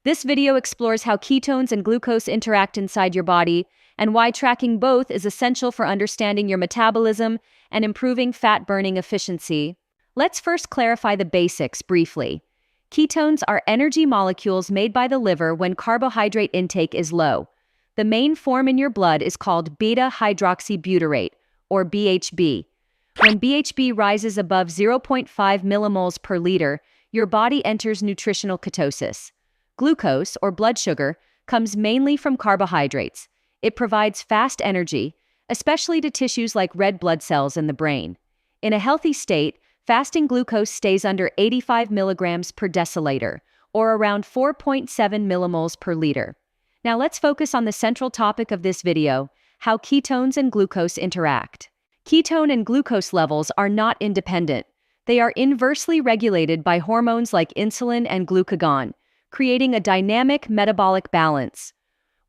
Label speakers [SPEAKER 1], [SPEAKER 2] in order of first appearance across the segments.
[SPEAKER 1] This video explores how ketones and glucose interact inside your body and why tracking both is essential for understanding your metabolism and improving fat-burning efficiency. Let's first clarify the basics briefly. Ketones are energy molecules made by the liver when carbohydrate intake is low. The main form in your blood is called beta-hydroxybutyrate, or BHB. When BHB rises above 0.5 millimoles per liter, your body enters nutritional ketosis. Glucose, or blood sugar, comes mainly from carbohydrates. It provides fast energy, especially to tissues like red blood cells in the brain. In a healthy state, fasting glucose stays under 85 milligrams per deciliter, or around 4.7 millimoles per liter. Now let's focus on the central topic of this video, how ketones and glucose interact. Ketone and glucose levels are not independent. They are inversely regulated by hormones like insulin and glucagon, creating a dynamic metabolic balance.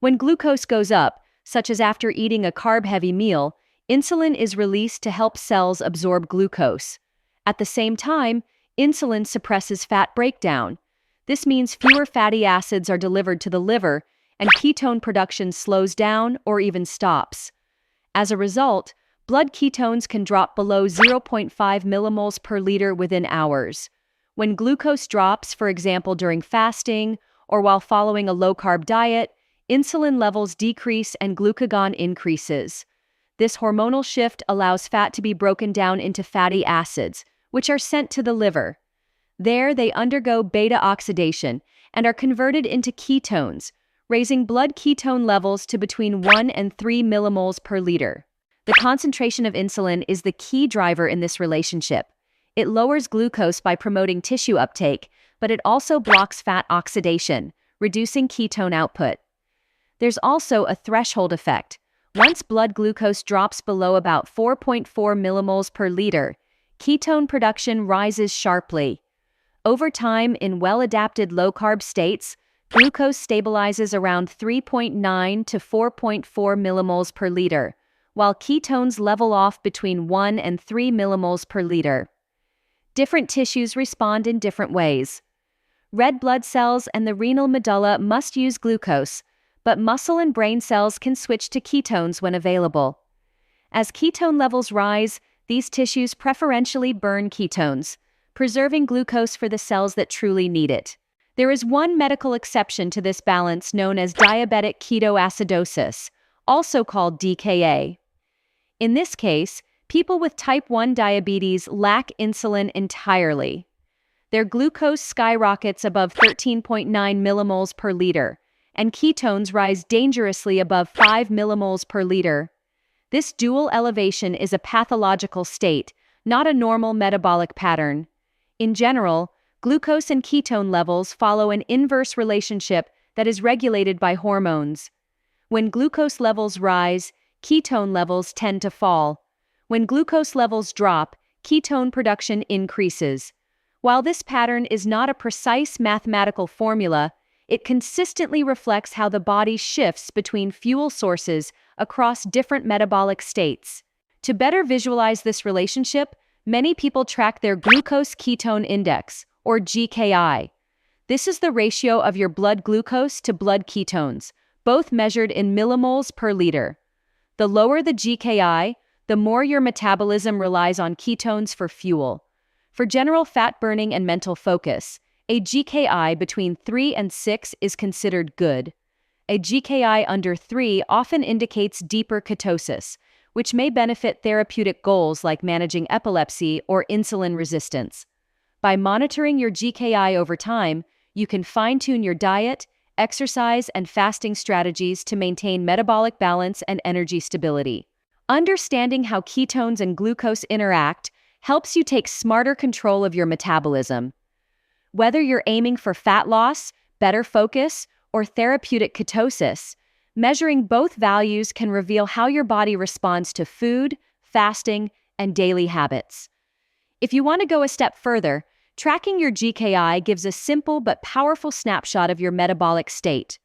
[SPEAKER 1] When glucose goes up, such as after eating a carb-heavy meal, insulin is released to help cells absorb glucose. At the same time, insulin suppresses fat breakdown. This means fewer fatty acids are delivered to the liver, and ketone production slows down or even stops. As a result, blood ketones can drop below 0.5 millimoles per liter within hours. When glucose drops, for example during fasting or while following a low-carb diet, insulin levels decrease and glucagon increases. This hormonal shift allows fat to be broken down into fatty acids, which are sent to the liver. There, they undergo beta-oxidation and are converted into ketones, raising blood ketone levels to between 1 and 3 millimoles per liter. The concentration of insulin is the key driver in this relationship. It lowers glucose by promoting tissue uptake, but it also blocks fat oxidation, reducing ketone output. There's also a threshold effect. Once blood glucose drops below about 4.4 millimoles per liter, ketone production rises sharply. Over time, in well-adapted low-carb states, glucose stabilizes around 3.9 to 4.4 millimoles per liter, while ketones level off between 1 and 3 millimoles per liter. Different tissues respond in different ways. Red blood cells and the renal medulla must use glucose, but muscle and brain cells can switch to ketones when available. As ketone levels rise, these tissues preferentially burn ketones, preserving glucose for the cells that truly need it. There is one medical exception to this balance known as diabetic ketoacidosis, also called DKA. In this case, people with type 1 diabetes lack insulin entirely. Their glucose skyrockets above 13.9 millimoles per liter, and ketones rise dangerously above 5 millimoles per liter. This dual elevation is a pathological state, not a normal metabolic pattern. In general, glucose and ketone levels follow an inverse relationship that is regulated by hormones. When glucose levels rise, ketone levels tend to fall. When glucose levels drop, ketone production increases. While this pattern is not a precise mathematical formula, it consistently reflects how the body shifts between fuel sources across different metabolic states. To better visualize this relationship, many people track their Glucose Ketone Index, or GKI. This is the ratio of your blood glucose to blood ketones, both measured in millimoles per liter. The lower the GKI, the more your metabolism relies on ketones for fuel. For general fat burning and mental focus, a GKI between 3 and 6 is considered good. A GKI under 3 often indicates deeper ketosis, which may benefit therapeutic goals like managing epilepsy or insulin resistance. By monitoring your GKI over time, you can fine-tune your diet, exercise, and fasting strategies to maintain metabolic balance and energy stability. Understanding how ketones and glucose interact helps you take smarter control of your metabolism. Whether you're aiming for fat loss, better focus, or therapeutic ketosis, measuring both values can reveal how your body responds to food, fasting, and daily habits. If you want to go a step further, tracking your GKI gives a simple but powerful snapshot of your metabolic state.